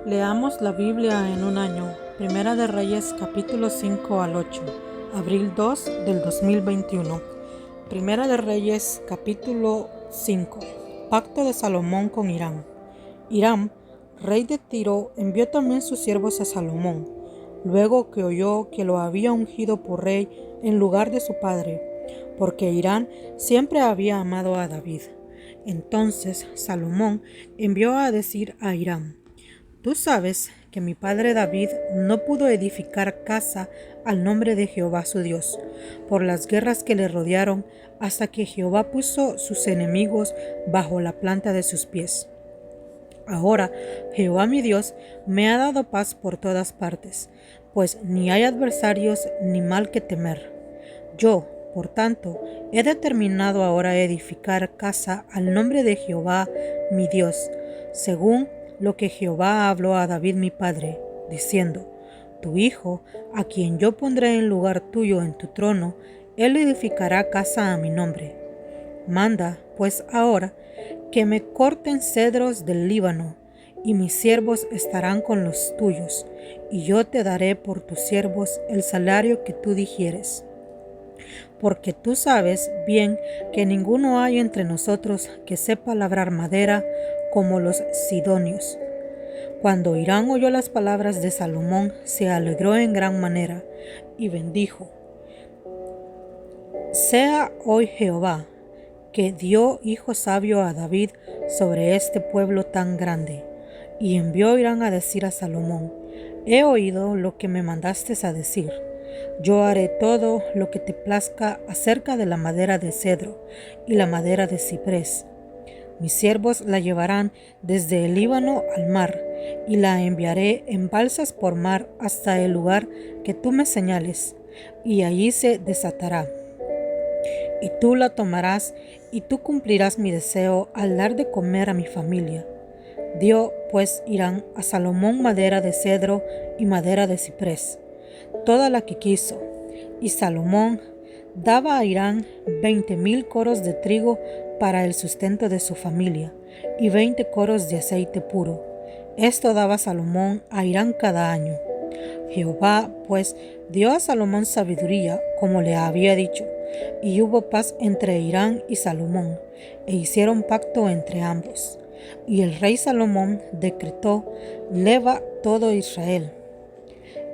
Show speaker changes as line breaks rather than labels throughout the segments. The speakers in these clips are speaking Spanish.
Leamos la Biblia en un año. Primera de Reyes, capítulo 5 al 8, abril 2 del 2021. Primera de Reyes, capítulo 5. Pacto de Salomón con Hiram. Hiram, rey de Tiro, envió también sus siervos a Salomón, luego que oyó que lo había ungido por rey en lugar de su padre, porque Hiram siempre había amado a David. Entonces Salomón envió a decir a Hiram: Tú sabes que mi padre David no pudo edificar casa al nombre de Jehová su Dios, por las guerras que le rodearon, hasta que Jehová puso sus enemigos bajo la planta de sus pies. Ahora Jehová mi Dios me ha dado paz por todas partes, pues ni hay adversarios ni mal que temer. Yo, por tanto, he determinado ahora edificar casa al nombre de Jehová mi Dios, según lo que Jehová habló a David mi padre, diciendo: Tu hijo, a quien yo pondré en lugar tuyo en tu trono, él edificará casa a mi nombre. Manda, pues, ahora que me corten cedros del Líbano, y mis siervos estarán con los tuyos, y yo te daré por tus siervos el salario que tú dijieres. Porque tú sabes bien que ninguno hay entre nosotros que sepa labrar madera como los sidonios. Cuando Hiram oyó las palabras de Salomón, se alegró en gran manera y bendijo: Sea hoy Jehová, que dio hijo sabio a David sobre este pueblo tan grande. Y envió Hiram a decir a Salomón: He oído lo que me mandaste a decir. Yo haré todo lo que te plazca acerca de la madera de cedro y la madera de ciprés. Mis siervos la llevarán desde el Líbano al mar, y la enviaré en balsas por mar hasta el lugar que tú me señales, y allí se desatará. Y tú la tomarás, y tú cumplirás mi deseo al dar de comer a mi familia. Dio pues Hiram a Salomón madera de cedro y madera de ciprés, toda la que quiso, y Salomón daba a Hiram 20,000 coros de trigo para el sustento de su familia, y 20 coros de aceite puro. Esto daba Salomón a Hiram cada año. Jehová, pues, dio a Salomón sabiduría, como le había dicho, y hubo paz entre Hiram y Salomón, e hicieron pacto entre ambos. Y el rey Salomón decretó leva todo Israel,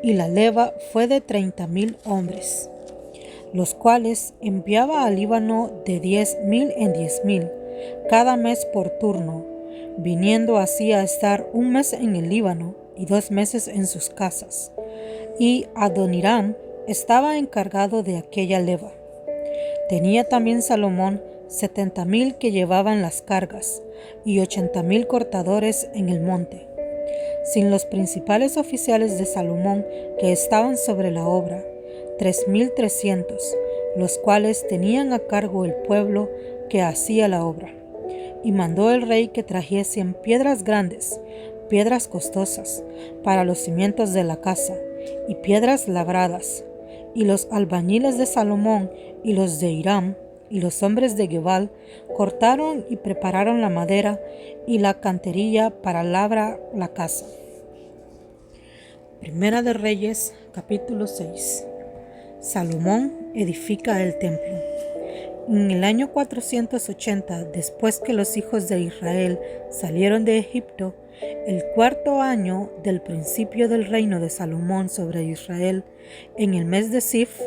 y la leva fue de 30,000 hombres, los cuales enviaba al Líbano de 10,000 en 10,000, cada mes por turno, viniendo así a estar un mes en el Líbano y 2 meses en sus casas. Y Adoniram estaba encargado de aquella leva. Tenía también Salomón 70,000 que llevaban las cargas, y 80,000 cortadores en el monte, sin los principales oficiales de Salomón que estaban sobre la obra, 3,300, los cuales tenían a cargo el pueblo que hacía la obra. Y mandó el rey que trajesen piedras grandes, piedras costosas, para los cimientos de la casa, y piedras labradas. Y los albañiles de Salomón y los de Hiram y los hombres de Gebal cortaron y prepararon la madera y la canterilla para labrar la casa. Primera de Reyes, capítulo 6. Salomón edifica el templo. En el año 480, después que los hijos de Israel salieron de Egipto, el 4.º año del principio del reino de Salomón sobre Israel, en el mes de Sif,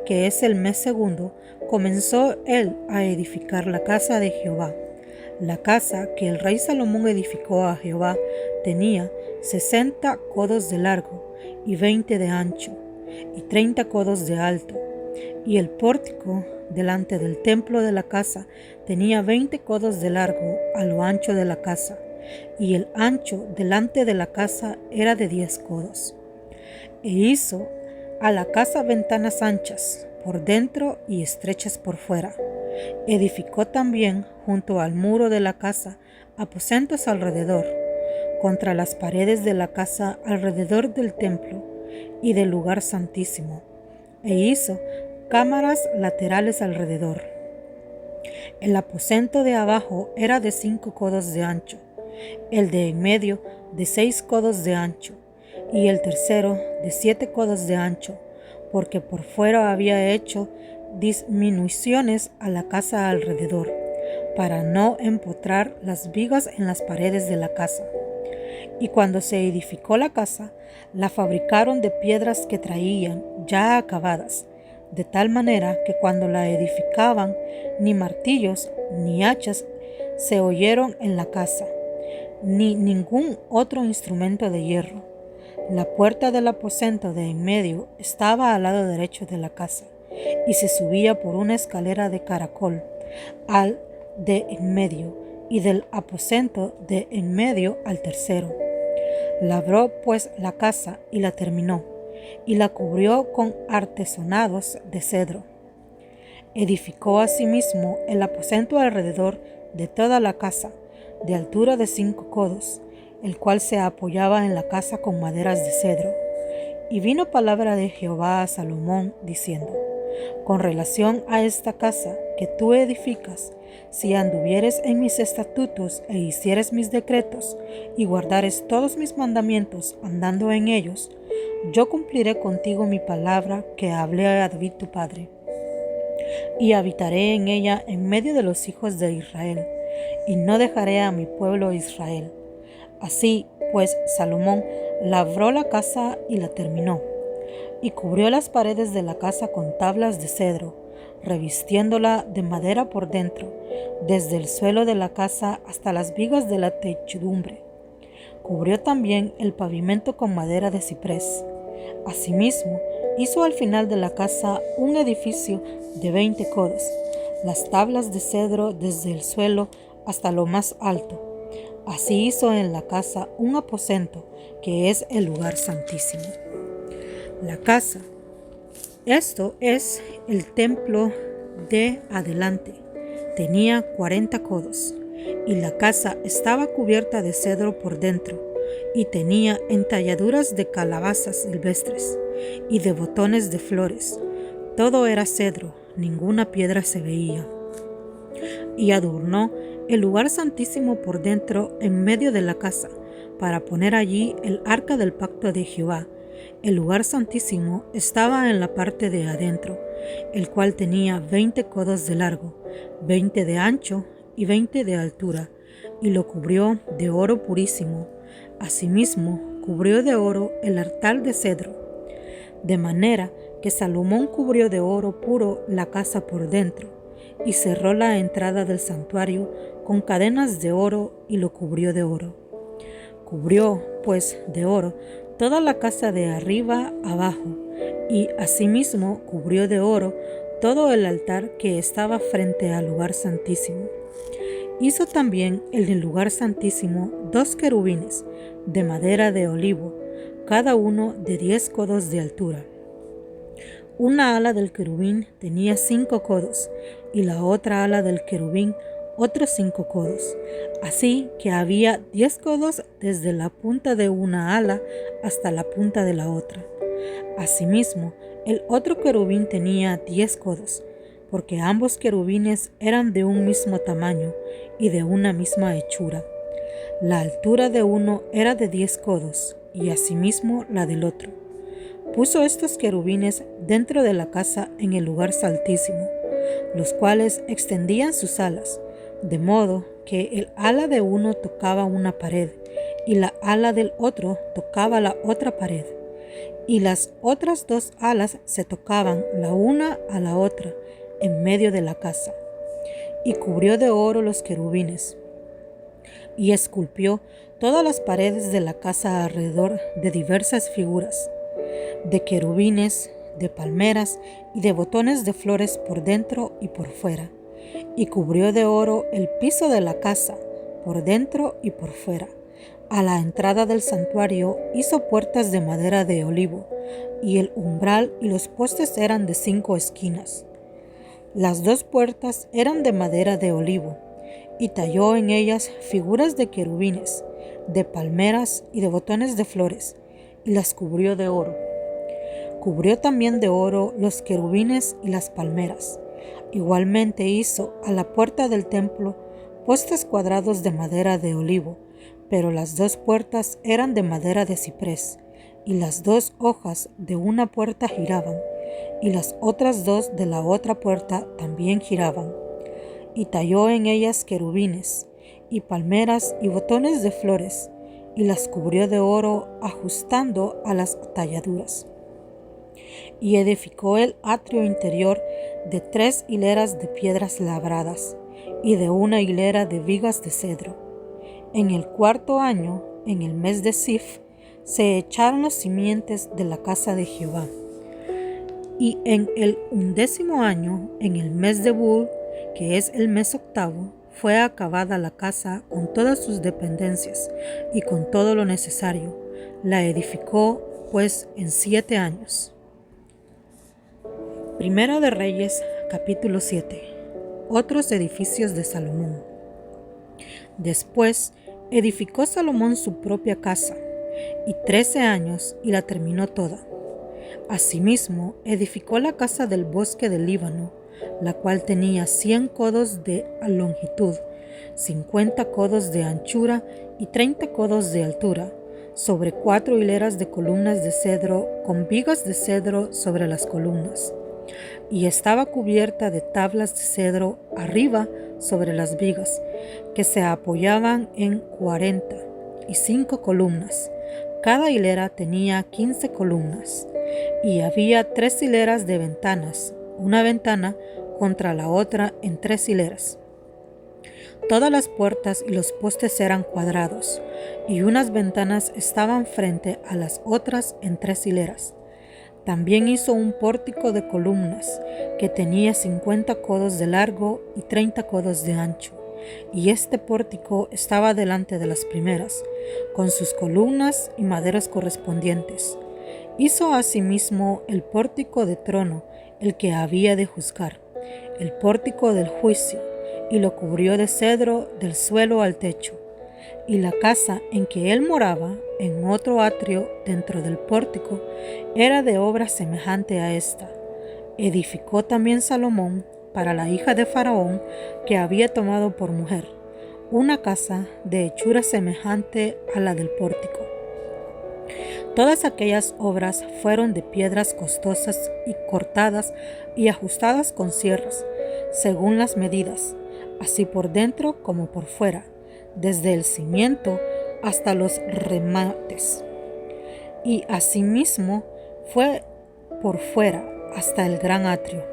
que es el mes segundo, comenzó él a edificar la casa de Jehová. La casa que el rey Salomón edificó a Jehová tenía 60 codos de largo y 20 de ancho, y 30 codos de alto. Y el pórtico delante del templo de la casa tenía 20 codos de largo a lo ancho de la casa, y el ancho delante de la casa era de 10 codos. E hizo a la casa ventanas anchas por dentro y estrechas por fuera. Edificó también junto al muro de la casa aposentos alrededor, contra las paredes de la casa alrededor del templo y del lugar santísimo, e hizo cámaras laterales alrededor. El aposento de abajo era de 5 codos de ancho, el de en medio de 6 codos de ancho, y el tercero de 7 codos de ancho, porque por fuera había hecho disminuciones a la casa alrededor, para no empotrar las vigas en las paredes de la casa. Y cuando se edificó la casa, la fabricaron de piedras que traían ya acabadas, de tal manera que cuando la edificaban, ni martillos ni hachas se oyeron en la casa, ni ningún otro instrumento de hierro. La puerta del aposento de en medio estaba al lado derecho de la casa, y se subía por una escalera de caracol al de en medio, y del aposento de en medio al tercero. Labró pues la casa y la terminó, y la cubrió con artesonados de cedro. Edificó asimismo el aposento alrededor de toda la casa, de altura de 5 codos, el cual se apoyaba en la casa con maderas de cedro. Y vino palabra de Jehová a Salomón, diciendo: con relación a esta casa que tú edificas, si anduvieres en mis estatutos e hicieres mis decretos, y guardares todos mis mandamientos andando en ellos, yo cumpliré contigo mi palabra que hablé a David tu padre. Y habitaré en ella en medio de los hijos de Israel, y no dejaré a mi pueblo Israel. Así pues, Salomón labró la casa y la terminó, y cubrió las paredes de la casa con tablas de cedro, revistiéndola de madera por dentro, desde el suelo de la casa hasta las vigas de la techumbre. Cubrió también el pavimento con madera de ciprés. Asimismo, hizo al final de la casa un edificio de 20 codos, las tablas de cedro desde el suelo hasta lo más alto. Así hizo en la casa un aposento, que es el lugar santísimo. La casa. Esto es el templo de adelante. Tenía 40 codos, y la casa estaba cubierta de cedro por dentro, y tenía entalladuras de calabazas silvestres y de botones de flores. Todo era cedro, ninguna piedra se veía. Y adornó el lugar santísimo por dentro en medio de la casa, para poner allí el arca del pacto de Jehová. El lugar santísimo estaba en la parte de adentro, el cual tenía 20 codos de largo, 20 de ancho y 20 de altura, y lo cubrió de oro purísimo. Asimismo, cubrió de oro el altar de cedro, de manera que Salomón cubrió de oro puro la casa por dentro, y cerró la entrada del santuario con cadenas de oro y lo cubrió de oro. Cubrió, pues, de oro toda la casa de arriba abajo, y asimismo cubrió de oro todo el altar que estaba frente al lugar santísimo. Hizo también en el lugar santísimo 2 querubines de madera de olivo, cada uno de 10 codos de altura. Una ala del querubín tenía 5 codos, y la otra ala del querubín otros 5 codos, así que había 10 codos desde la punta de una ala hasta la punta de la otra. Asimismo, el otro querubín tenía 10 codos, porque ambos querubines eran de un mismo tamaño y de una misma hechura. La altura de uno era de 10 codos, y asimismo la del otro. Puso estos querubines dentro de la casa en el lugar santísimo, los cuales extendían sus alas, de modo que el ala de uno tocaba una pared, y la ala del otro tocaba la otra pared, y las otras 2 alas se tocaban la una a la otra en medio de la casa. Y cubrió de oro los querubines, y esculpió todas las paredes de la casa alrededor de diversas figuras, de querubines, de palmeras y de botones de flores por dentro y por fuera. Y cubrió de oro el piso de la casa, por dentro y por fuera. A la entrada del santuario hizo puertas de madera de olivo, y el umbral y los postes eran de 5 esquinas. Las 2 puertas eran de madera de olivo, y talló en ellas figuras de querubines, de palmeras y de botones de flores, y las cubrió de oro. Cubrió también de oro los querubines y las palmeras. Igualmente hizo a la puerta del templo postes cuadrados de madera de olivo, pero las 2 puertas eran de madera de ciprés, y las 2 hojas de una puerta giraban, y las otras 2 de la otra puerta también giraban. Y talló en ellas querubines, y palmeras y botones de flores, y las cubrió de oro ajustando a las talladuras. Y edificó el atrio interior de 3 hileras de piedras labradas, y de una hilera de vigas de cedro. En el 4.º año, en el mes de Sif, se echaron los simientes de la casa de Jehová. Y en el 11.º año, en el mes de Bul, que es el mes 8º, fue acabada la casa con todas sus dependencias y con todo lo necesario. La edificó, pues, en 7 años. Primera de Reyes, capítulo 7. Otros edificios de Salomón. Después edificó Salomón su propia casa, y 13 años, y la terminó toda. Asimismo, edificó la casa del bosque del Líbano, la cual tenía 100 codos de longitud, 50 codos de anchura y 30 codos de altura, sobre 4 hileras de columnas de cedro, con vigas de cedro sobre las columnas. Y estaba cubierta de tablas de cedro arriba sobre las vigas, que se apoyaban en 45 columnas. Cada hilera tenía 15 columnas, y había 3 hileras de ventanas, una ventana contra la otra en 3 hileras. Todas las puertas y los postes eran cuadrados, y unas ventanas estaban frente a las otras en 3 hileras. También hizo un pórtico de columnas, que tenía 50 codos de largo y 30 codos de ancho, y este pórtico estaba delante de las primeras, con sus columnas y maderas correspondientes. Hizo asimismo el pórtico de trono, el que había de juzgar, el pórtico del juicio, y lo cubrió de cedro del suelo al techo. Y la casa en que él moraba, en otro atrio dentro del pórtico, era de obra semejante a esta. Edificó también Salomón para la hija de Faraón, que había tomado por mujer, una casa de hechura semejante a la del pórtico. Todas aquellas obras fueron de piedras costosas y cortadas y ajustadas con sierras, según las medidas, así por dentro como por fuera, desde el cimiento hasta los remates. Y asimismo fue por fuera hasta el gran atrio.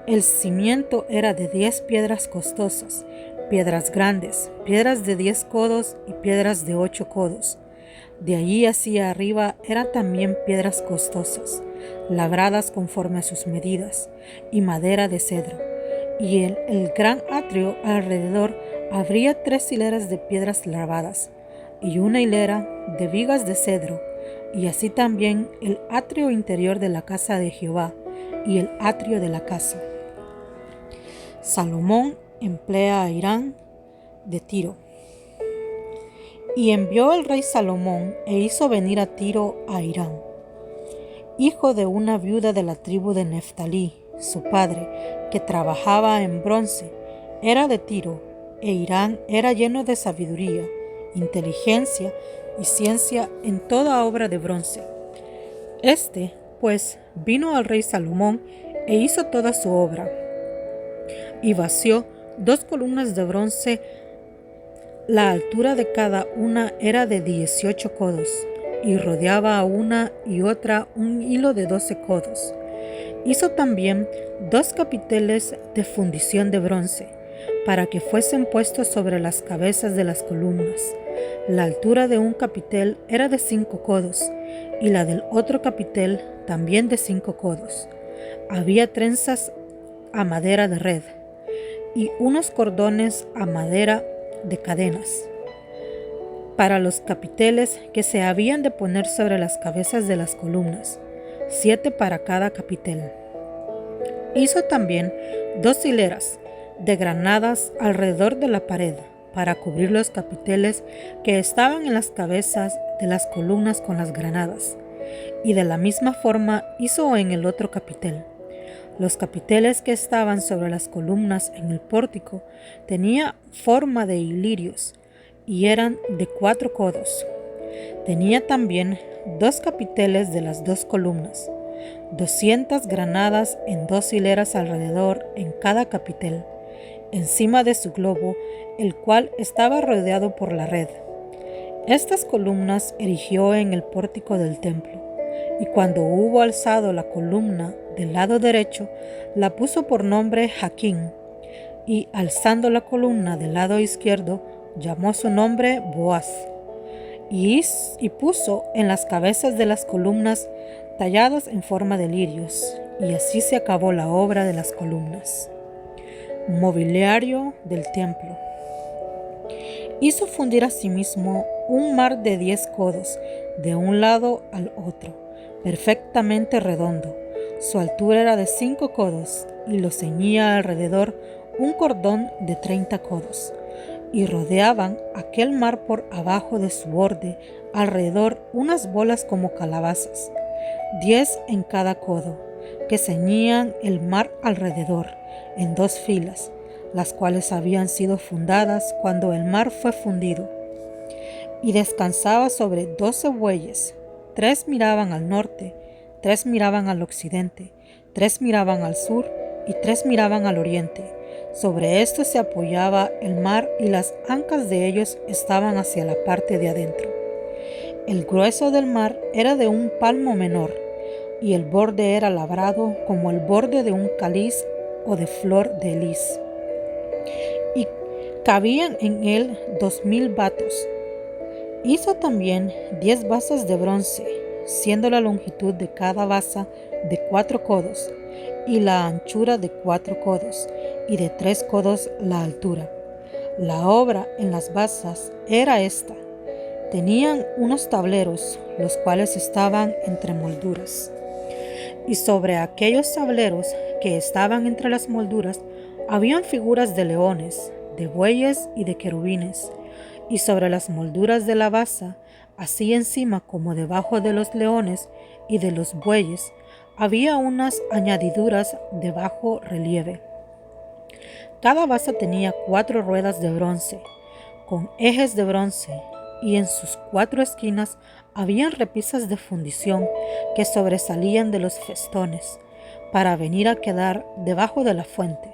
El cimiento era de 10 piedras costosas, piedras grandes, piedras de 10 codos y piedras de 8 codos. De allí hacia arriba eran también piedras costosas, labradas conforme a sus medidas, y madera de cedro. Y en el gran atrio alrededor habría 3 hileras de piedras labradas, y una hilera de vigas de cedro, y así también el atrio interior de la casa de Jehová, y el atrio de la casa. Salomón emplea a Hiram de Tiro. Y envió el rey Salomón e hizo venir a Tiro a Hiram, hijo de una viuda de la tribu de Neftalí, su padre, que trabajaba en bronce, era de Tiro, e Hiram era lleno de sabiduría, inteligencia y ciencia en toda obra de bronce. Este, pues, vino al rey Salomón e hizo toda su obra, y vació 2 columnas de bronce. La altura de cada una era de 18 codos, y rodeaba a una y otra un hilo de 12 codos. Hizo también 2 capiteles de fundición de bronce, para que fuesen puestos sobre las cabezas de las columnas. La altura de un capitel era de 5 codos, y la del otro capitel también de 5 codos. Había trenzas a madera de red, y unos cordones a madera de cadenas para los capiteles que se habían de poner sobre las cabezas de las columnas, 7 para cada capitel. Hizo también 2 hileras de granadas alrededor de la pared para cubrir los capiteles que estaban en las cabezas de las columnas con las granadas, y de la misma forma hizo en el otro capitel. Los capiteles que estaban sobre las columnas en el pórtico tenían forma de hilirios, y eran de 4 codos. Tenía también 2 capiteles de las 2 columnas, 200 granadas en 2 hileras alrededor en cada capitel, encima de su globo, el cual estaba rodeado por la red. Estas columnas erigió en el pórtico del templo, y cuando hubo alzado la columna del lado derecho, la puso por nombre Jaquín, y alzando la columna del lado izquierdo, llamó su nombre Boaz, y puso en las cabezas de las columnas talladas en forma de lirios, y así se acabó la obra de las columnas. Mobiliario del templo. Hizo fundir asimismo un mar de 10 codos de un lado al otro, perfectamente redondo. Su altura era de 5 codos y lo ceñía alrededor un cordón de 30 codos, y rodeaban aquel mar por abajo de su borde alrededor unas bolas como calabazas, 10 en cada codo, que ceñían el mar alrededor en 2 filas, las cuales habían sido fundadas cuando el mar fue fundido. Y descansaba sobre 12 bueyes, 3 miraban al norte, 3 miraban al occidente, 3 miraban al sur y 3 miraban al oriente. Sobre esto se apoyaba el mar y las ancas de ellos estaban hacia la parte de adentro. El grueso del mar era de un palmo menor, y el borde era labrado como el borde de un cáliz o de flor de lis. Y cabían en él 2000 batos. Hizo también 10 basas de bronce, siendo la longitud de cada basa de 4 codos, y la anchura de 4 codos, y de 3 codos la altura. La obra en las basas era esta. Tenían unos tableros, los cuales estaban entre molduras. Y sobre aquellos tableros que estaban entre las molduras, habían figuras de leones, de bueyes y de querubines. Y sobre las molduras de la basa, así encima como debajo de los leones y de los bueyes, había unas añadiduras de bajo relieve. Cada basa tenía 4 ruedas de bronce, con ejes de bronce, y en sus 4 esquinas habían repisas de fundición que sobresalían de los festones, para venir a quedar debajo de la fuente.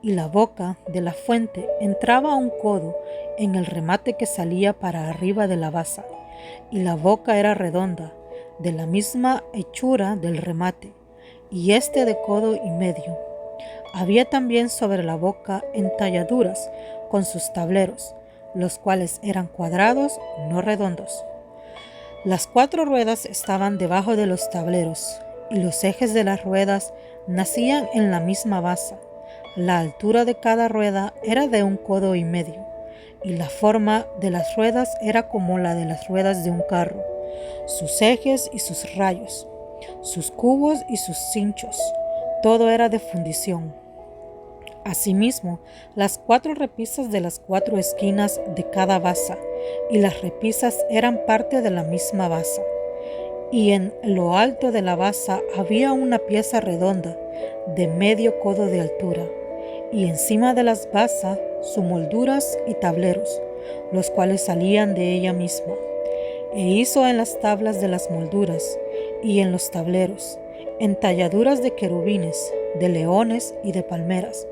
Y la boca de la fuente entraba a un codo en el remate que salía para arriba de la basa, y la boca era redonda, de la misma hechura del remate, y de codo y medio. Había también sobre la boca entalladuras con sus tableros, los cuales eran cuadrados, no redondos. Las 4 ruedas estaban debajo de los tableros, y los ejes de las ruedas nacían en la misma basa. La altura de cada rueda era de 1 codo y medio, y la forma de las ruedas era como la de las ruedas de un carro, sus ejes y sus rayos, sus cubos y sus cinchos, todo era de fundición. Asimismo, las 4 repisas de las 4 esquinas de cada basa, y las repisas eran parte de la misma basa. Y en lo alto de la basa había una pieza redonda de medio codo de altura, y encima de las basas sus molduras y tableros, los cuales salían de ella misma. E hizo en las tablas de las molduras y en los tableros entalladuras de querubines, de leones y de palmeras,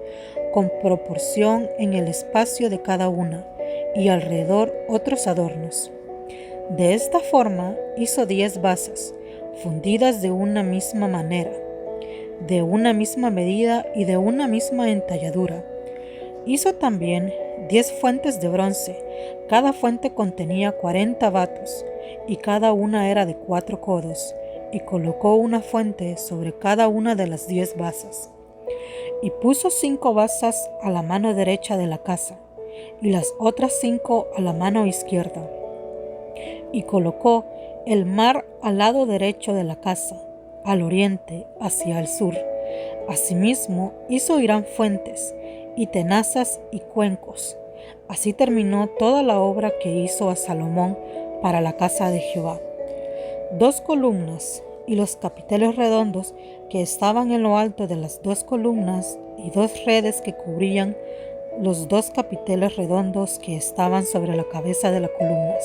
con proporción en el espacio de cada una, y alrededor otros adornos. De esta forma hizo 10 basas, fundidas de una misma manera, de una misma medida y de una misma entalladura. Hizo también 10 fuentes de bronce, cada fuente contenía 40 batos, y cada una era de 4 codos, y colocó una fuente sobre cada una de las 10 basas. Y puso 5 basas a la mano derecha de la casa, y las otras 5 a la mano izquierda. Y colocó el mar al lado derecho de la casa, al oriente, hacia el sur. Asimismo hizo gran fuentes, y tenazas y cuencos. Así terminó toda la obra que hizo a Salomón para la casa de Jehová. 2 columnas y los capiteles redondos que estaban en lo alto de las 2 columnas y 2 redes que cubrían los 2 capiteles redondos que estaban sobre la cabeza de las columnas,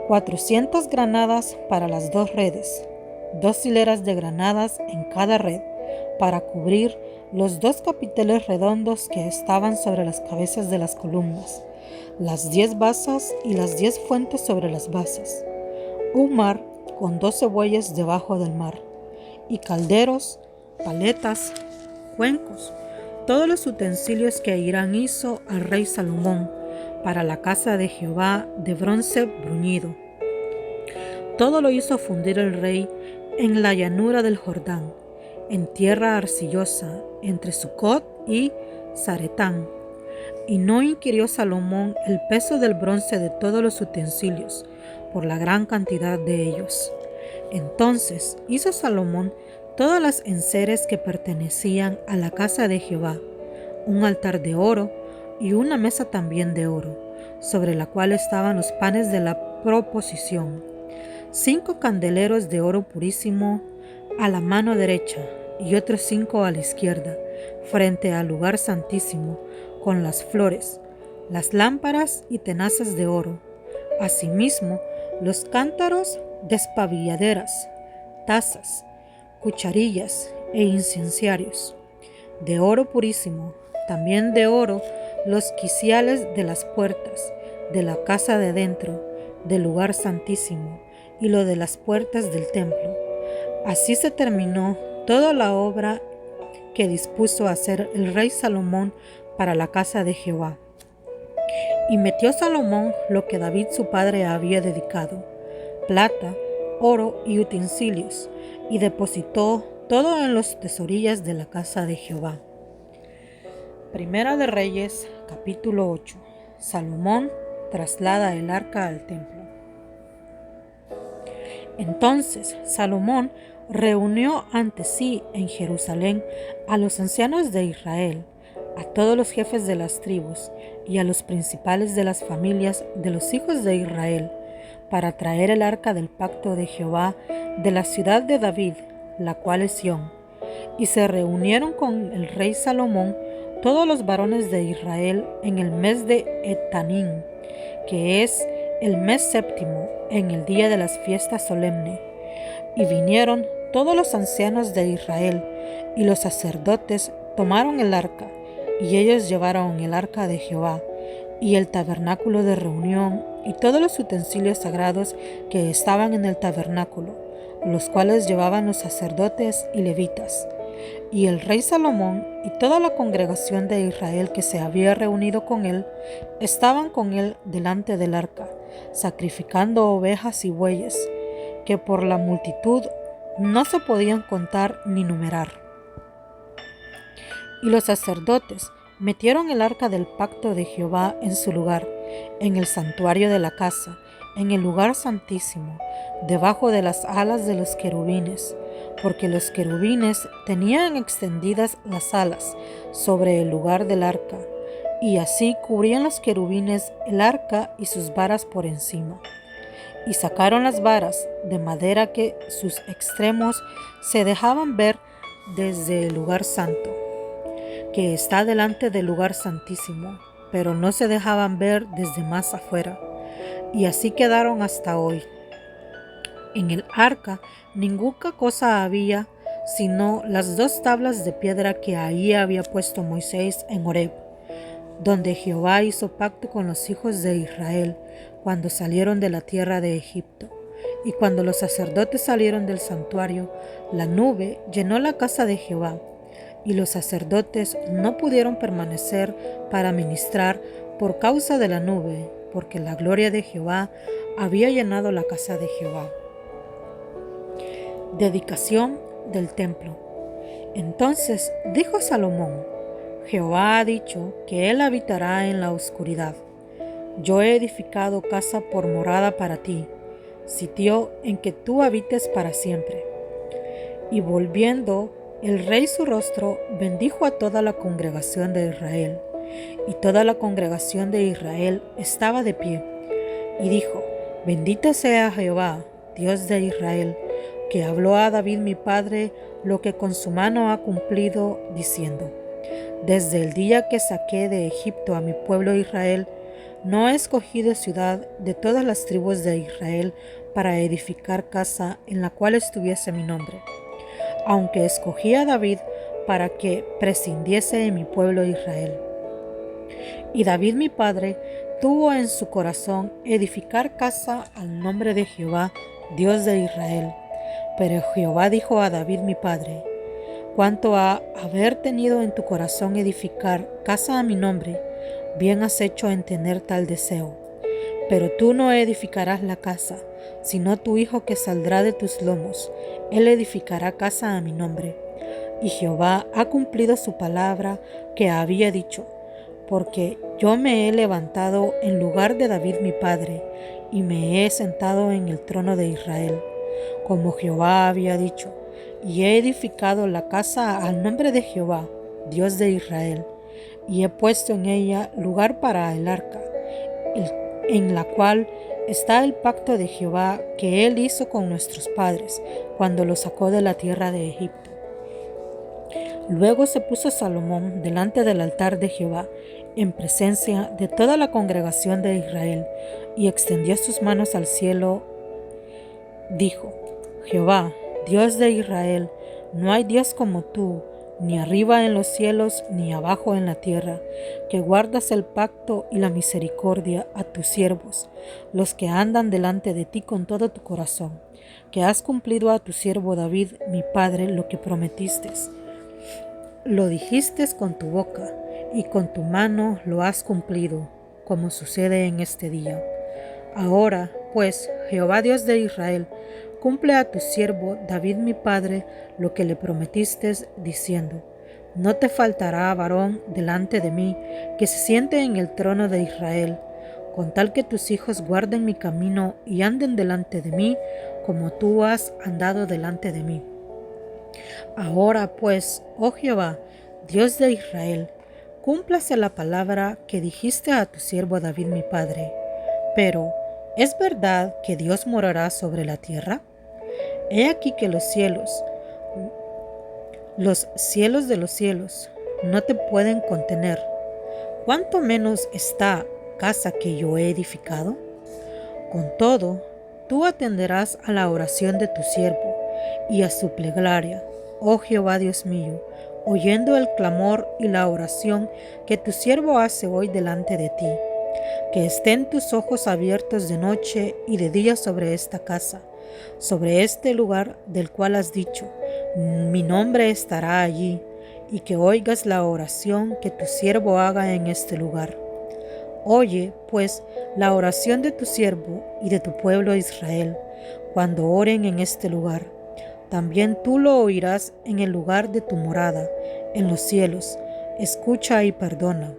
400 granadas para las 2 redes, 2 hileras de granadas en cada red, para cubrir los 2 capiteles redondos que estaban sobre las cabezas de las columnas, las 10 basas y las 10 fuentes sobre las basas, un mar con 12 bueyes debajo del mar, y calderos, paletas, cuencos, todos los utensilios que Hiram hizo al rey Salomón para la casa de Jehová de bronce bruñido. Todo lo hizo fundir el rey en la llanura del Jordán, en tierra arcillosa, entre Sucot y Zaretán. Y no inquirió Salomón el peso del bronce de todos los utensilios, por la gran cantidad de ellos. Entonces hizo Salomón todas las enseres que pertenecían a la casa de Jehová, un altar de oro y una mesa también de oro, sobre la cual estaban los panes de la proposición, 5 candeleros de oro purísimo a la mano derecha y otros 5 a la izquierda, frente al lugar santísimo, con las flores, las lámparas y tenazas de oro. Asimismo, los cántaros, despabilladeras, tazas, cucharillas e incenciarios, de oro purísimo, también de oro los quiciales de las puertas, de la casa de dentro, del lugar santísimo, y lo de las puertas del templo. Así se terminó toda la obra que dispuso hacer el rey Salomón para la casa de Jehová. Y metió Salomón lo que David su padre había dedicado, plata, oro y utensilios, y depositó todo en los tesorillas de la casa de Jehová. Primera de Reyes, capítulo 8. Salomón traslada el arca al templo. Entonces Salomón reunió ante sí en Jerusalén a los ancianos de Israel, a todos los jefes de las tribus y a los principales de las familias de los hijos de Israel, para traer el arca del pacto de Jehová de la ciudad de David, la cual es Sión. Y se reunieron con el rey Salomón todos los varones de Israel en el mes de Etanín, que es el mes séptimo, en el día de las fiestas solemnes. Y vinieron todos los ancianos de Israel, y los sacerdotes tomaron el arca, y ellos llevaron el arca de Jehová, y el tabernáculo de reunión, y todos los utensilios sagrados que estaban en el tabernáculo, los cuales llevaban los sacerdotes y levitas. Y el rey Salomón y toda la congregación de Israel que se había reunido con él, estaban con él delante del arca, sacrificando ovejas y bueyes, que por la multitud no se podían contar ni numerar. Y los sacerdotes metieron el arca del pacto de Jehová en su lugar, en el santuario de la casa, en el lugar santísimo, debajo de las alas de los querubines, porque los querubines tenían extendidas las alas sobre el lugar del arca, y así cubrían los querubines el arca y sus varas por encima. Y sacaron las varas de madera que sus extremos se dejaban ver desde el lugar santo, que está delante del lugar santísimo, pero no se dejaban ver desde más afuera, y así quedaron hasta hoy. En el arca ninguna cosa había, sino las 2 tablas de piedra que ahí había puesto Moisés en Horeb, donde Jehová hizo pacto con los hijos de Israel cuando salieron de la tierra de Egipto. Y cuando los sacerdotes salieron del santuario, la nube llenó la casa de Jehová, y los sacerdotes no pudieron permanecer para ministrar por causa de la nube, porque la gloria de Jehová había llenado la casa de Jehová. Dedicación del templo. Entonces dijo Salomón: Jehová ha dicho que él habitará en la oscuridad. Yo he edificado casa por morada para ti, sitio en que tú habites para siempre. Y volviendo el rey su rostro, bendijo a toda la congregación de Israel. Y toda la congregación de Israel estaba de pie. Y dijo: Bendito sea Jehová, Dios de Israel, que habló a David mi padre lo que con su mano ha cumplido, diciendo: Desde el día que saqué de Egipto a mi pueblo Israel, no he escogido ciudad de todas las tribus de Israel para edificar casa en la cual estuviese mi nombre, aunque escogí a David para que prescindiese de mi pueblo Israel. Y David mi padre tuvo en su corazón edificar casa al nombre de Jehová, Dios de Israel. Pero Jehová dijo a David mi padre: cuanto a haber tenido en tu corazón edificar casa a mi nombre, bien has hecho en tener tal deseo. Pero tú no edificarás la casa, sino tu hijo que saldrá de tus lomos. Él edificará casa a mi nombre. Y Jehová ha cumplido su palabra que había dicho, porque yo me he levantado en lugar de David mi padre, y me he sentado en el trono de Israel, como Jehová había dicho, y he edificado la casa al nombre de Jehová, Dios de Israel, y he puesto en ella lugar para el arca, en la cual está el pacto de Jehová que él hizo con nuestros padres cuando los sacó de la tierra de Egipto. Luego se puso Salomón delante del altar de Jehová, en presencia de toda la congregación de Israel, y extendió sus manos al cielo. Dijo: Jehová, Dios de Israel, no hay Dios como tú, ni arriba en los cielos, ni abajo en la tierra, que guardas el pacto y la misericordia a tus siervos, los que andan delante de ti con todo tu corazón, que has cumplido a tu siervo David, mi padre, lo que prometiste. Lo dijiste con tu boca, y con tu mano lo has cumplido, como sucede en este día. Ahora, pues, Jehová Dios de Israel, cumple a tu siervo David mi padre lo que le prometiste, diciendo: no te faltará varón delante de mí que se siente en el trono de Israel, con tal que tus hijos guarden mi camino y anden delante de mí, como tú has andado delante de mí. Ahora pues, oh Jehová, Dios de Israel, cúmplase la palabra que dijiste a tu siervo David mi padre. Pero, ¿es verdad que Dios morará sobre la tierra? He aquí que los cielos de los cielos, no te pueden contener. ¿Cuánto menos esta casa que yo he edificado? Con todo, tú atenderás a la oración de tu siervo y a su plegaria, oh Jehová Dios mío, oyendo el clamor y la oración que tu siervo hace hoy delante de ti. Que estén tus ojos abiertos de noche y de día sobre esta casa, sobre este lugar del cual has dicho: mi nombre estará allí, y que oigas la oración que tu siervo haga en este lugar. Oye, pues, la oración de tu siervo y de tu pueblo Israel, cuando oren en este lugar. También tú lo oirás en el lugar de tu morada, en los cielos. Escucha y perdona.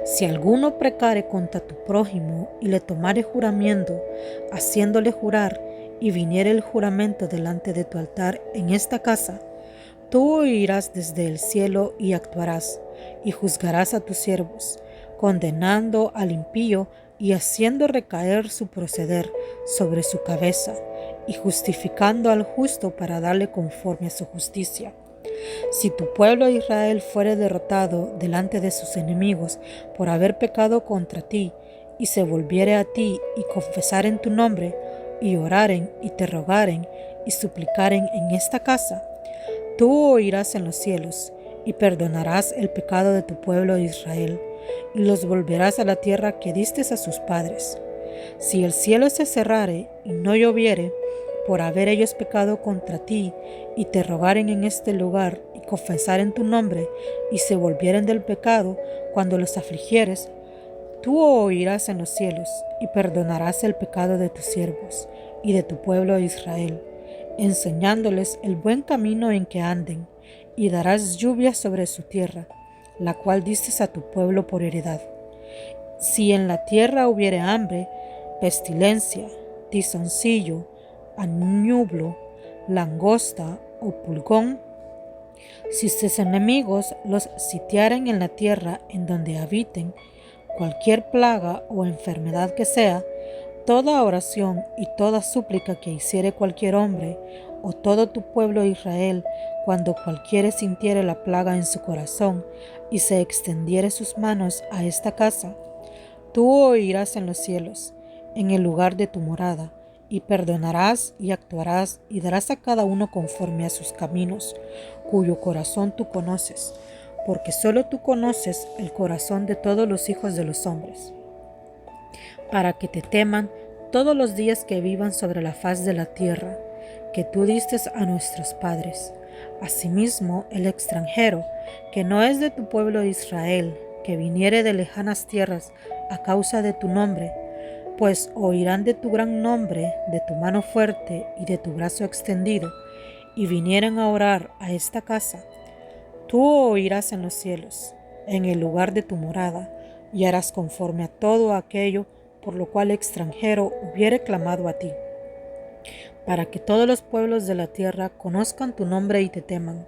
Si alguno precare contra tu prójimo y le tomare juramento, haciéndole jurar, y viniere el juramento delante de tu altar en esta casa, tú oirás desde el cielo y actuarás, y juzgarás a tus siervos, condenando al impío y haciendo recaer su proceder sobre su cabeza, y justificando al justo para darle conforme a su justicia. Si tu pueblo Israel fuere derrotado delante de sus enemigos por haber pecado contra ti, y se volviere a ti y confesaren tu nombre, y oraren y te rogaren y suplicaren en esta casa, tú oirás en los cielos y perdonarás el pecado de tu pueblo Israel, y los volverás a la tierra que diste a sus padres. Si el cielo se cerrare y no lloviere, por haber ellos pecado contra ti, y te rogaren en este lugar, y confesaren tu nombre, y se volvieren del pecado cuando los afligieres, tú oirás en los cielos, y perdonarás el pecado de tus siervos, y de tu pueblo Israel, enseñándoles el buen camino en que anden, y darás lluvia sobre su tierra, la cual diste a tu pueblo por heredad. Si en la tierra hubiere hambre, pestilencia, tizoncillo, añublo, langosta o pulgón, si sus enemigos los sitiaren en la tierra en donde habiten, cualquier plaga o enfermedad que sea, toda oración y toda súplica que hiciere cualquier hombre o todo tu pueblo Israel, cuando cualquiera sintiere la plaga en su corazón y se extendiere sus manos a esta casa, tú oirás en los cielos, en el lugar de tu morada, y perdonarás y actuarás y darás a cada uno conforme a sus caminos, cuyo corazón tú conoces, porque solo tú conoces el corazón de todos los hijos de los hombres, para que te teman todos los días que vivan sobre la faz de la tierra, que tú diste a nuestros padres. Asimismo, el extranjero, que no es de tu pueblo Israel, que viniere de lejanas tierras a causa de tu nombre, pues oirán de tu gran nombre, de tu mano fuerte y de tu brazo extendido, y vinieren a orar a esta casa, tú oirás en los cielos, en el lugar de tu morada, y harás conforme a todo aquello por lo cual el extranjero hubiere clamado a ti, para que todos los pueblos de la tierra conozcan tu nombre y te teman,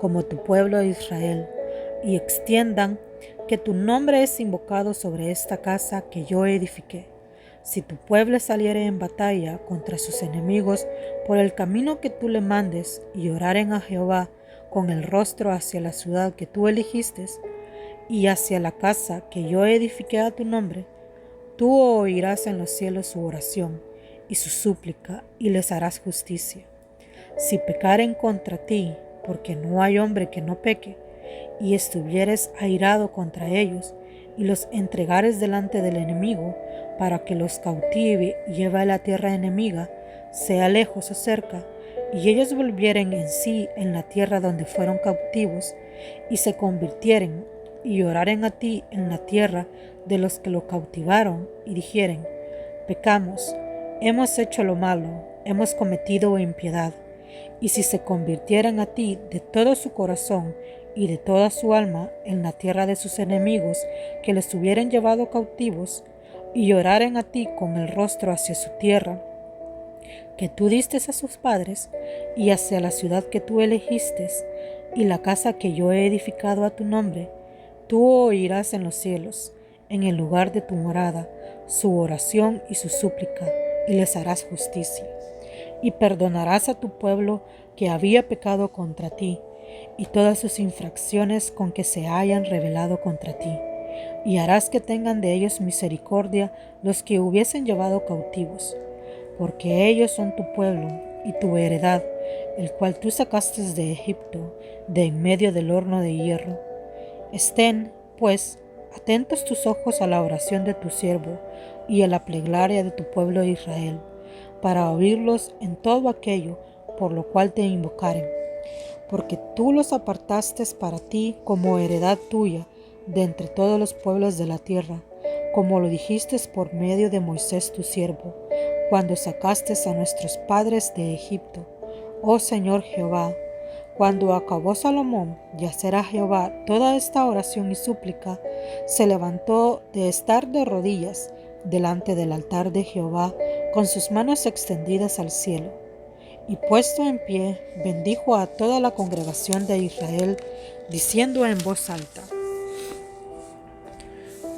como tu pueblo Israel, y extiendan que tu nombre es invocado sobre esta casa que yo edifiqué. Si tu pueblo saliere en batalla contra sus enemigos por el camino que tú le mandes, y oraren a Jehová con el rostro hacia la ciudad que tú elegiste, y hacia la casa que yo edifiqué a tu nombre, tú oirás en los cielos su oración y su súplica, y les harás justicia. Si pecaren contra ti, porque no hay hombre que no peque, y estuvieres airado contra ellos, y los entregares delante del enemigo, para que los cautive y lleve a la tierra enemiga, sea lejos o cerca, y ellos volvieren en sí en la tierra donde fueron cautivos, y se convirtieren, y oraren a ti en la tierra de los que lo cautivaron, y dijeren: pecamos, hemos hecho lo malo, hemos cometido impiedad. Y si se convirtieran a ti de todo su corazón y de toda su alma en la tierra de sus enemigos que les hubieran llevado cautivos, y oraren a ti con el rostro hacia su tierra que tú diste a sus padres, y hacia la ciudad que tú elegiste, y la casa que yo he edificado a tu nombre, tú oirás en los cielos, en el lugar de tu morada, su oración y su súplica, y les harás justicia. Y perdonarás a tu pueblo que había pecado contra ti, y todas sus infracciones con que se hayan rebelado contra ti. Y harás que tengan de ellos misericordia los que hubiesen llevado cautivos, porque ellos son tu pueblo y tu heredad, el cual tú sacaste de Egipto, de en medio del horno de hierro. Estén, pues, atentos tus ojos a la oración de tu siervo y a la plegaria de tu pueblo Israel, para oírlos en todo aquello por lo cual te invocaren, porque tú los apartaste para ti como heredad tuya de entre todos los pueblos de la tierra, como lo dijiste por medio de Moisés tu siervo, cuando sacaste a nuestros padres de Egipto. Oh Señor Jehová, cuando acabó Salomón de hacer a Jehová toda esta oración y súplica, se levantó de estar de rodillas delante del altar de Jehová con sus manos extendidas al cielo, y puesto en pie bendijo a toda la congregación de Israel, diciendo en voz alta: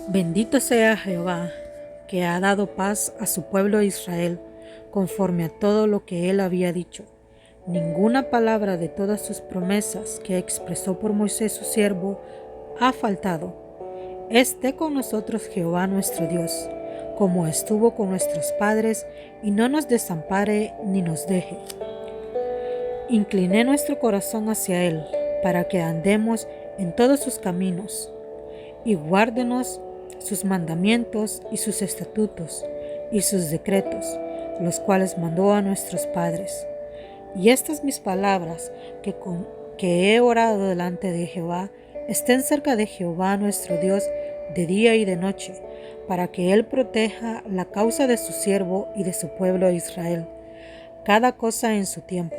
Bendito sea Jehová, que ha dado paz a su pueblo Israel, conforme a todo lo que él había dicho. Ninguna palabra de todas sus promesas que expresó por Moisés su siervo ha faltado. Esté con nosotros Jehová nuestro Dios, como estuvo con nuestros padres, y no nos desampare ni nos deje. Incliné nuestro corazón hacia él, para que andemos en todos sus caminos, y guárdenos sus mandamientos y sus estatutos y sus decretos, los cuales mandó a nuestros padres. Y estas mis palabras que he orado delante de Jehová, estén cerca de Jehová nuestro Dios de día y de noche, para que él proteja la causa de su siervo y de su pueblo Israel, cada cosa en su tiempo,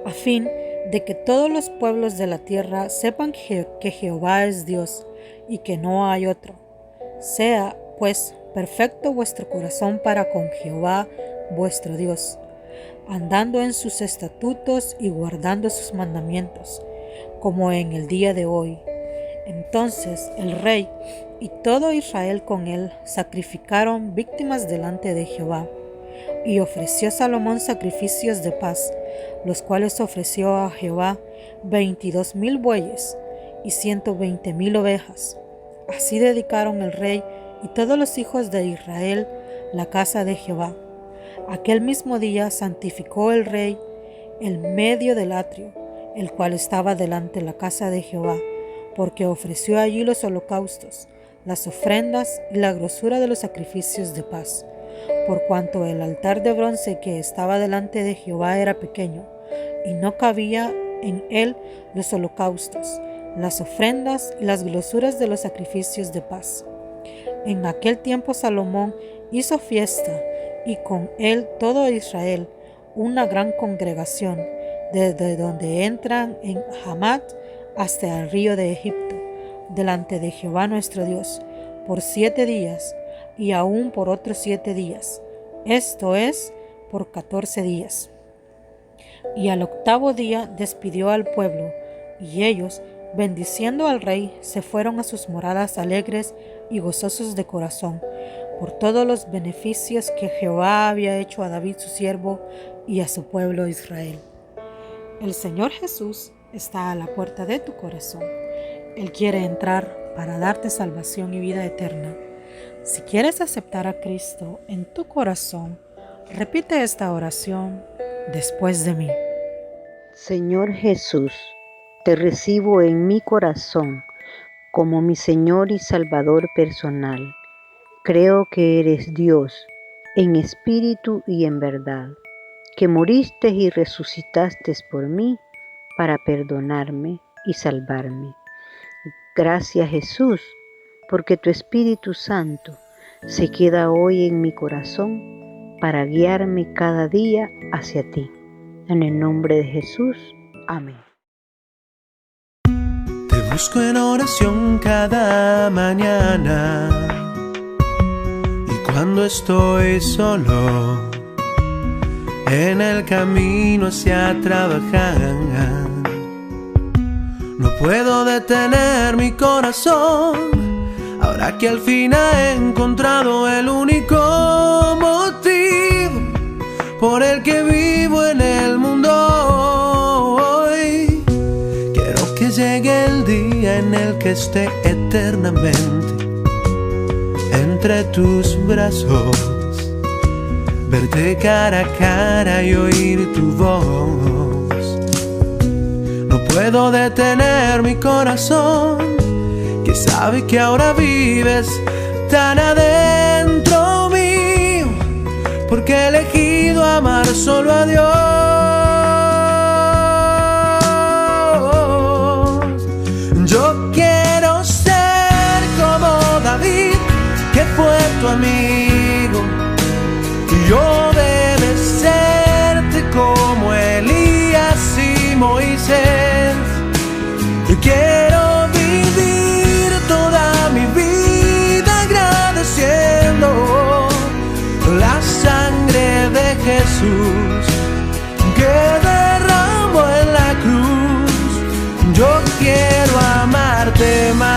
a fin de que todos los pueblos de la tierra sepan que Jehová es Dios y que no hay otro. Sea, pues, perfecto vuestro corazón para con Jehová vuestro Dios, andando en sus estatutos y guardando sus mandamientos, como en el día de hoy. Entonces el rey y todo Israel con él sacrificaron víctimas delante de Jehová, Y ofreció Salomón sacrificios de paz, los cuales ofreció a Jehová 22,000 bueyes y 120,000 ovejas. Así dedicaron el rey y todos los hijos de Israel la casa de Jehová. Aquel mismo día santificó el rey el medio del atrio, el cual estaba delante de la casa de Jehová, porque ofreció allí los holocaustos, las ofrendas y la grosura de los sacrificios de paz, por cuanto el altar de bronce que estaba delante de Jehová era pequeño, y no cabía en él los holocaustos, las ofrendas y las grosuras de los sacrificios de paz. En aquel tiempo Salomón hizo fiesta, y con él todo Israel, una gran congregación, desde donde entran en Hamat hasta el río de Egipto, delante de Jehová nuestro Dios, por 7 días, y aún por otros 7 días, esto es, por 14 días. Y al 8º día despidió al pueblo, y ellos, bendiciendo al rey, se fueron a sus moradas alegres y gozosos de corazón, por todos los beneficios que Jehová había hecho a David su siervo y a su pueblo Israel. El Señor Jesús está a la puerta de tu corazón. Él quiere entrar para darte salvación y vida eterna. Si quieres aceptar a Cristo en tu corazón, repite esta oración después de mí.
Señor Jesús, te recibo en mi corazón como mi Señor y Salvador personal. Creo que eres Dios en espíritu y en verdad, que moriste y resucitaste por mí para perdonarme y salvarme. Gracias Jesús, porque tu Espíritu Santo se queda hoy en mi corazón para guiarme cada día hacia ti. En el nombre de Jesús, amén.
Te busco en oración cada mañana, y cuando estoy solo en el camino hacia trabajar, no puedo detener mi corazón, ahora que al fin he encontrado el único motivo por el que vivo en el mundo hoy. Quiero que llegue el día en el que esté eternamente entre tus brazos, verte cara a cara y oír tu voz. No puedo detener mi corazón, que sabe que ahora vives tan adentro mío, porque he elegido amar solo a Dios. Yo quiero ser como David, que fue tu amigo, y obedecerte como Elías y Moisés. Yo quiero vivir toda mi vida agradeciendo la sangre de Jesús que derramó en la cruz. Yo quiero amarte más.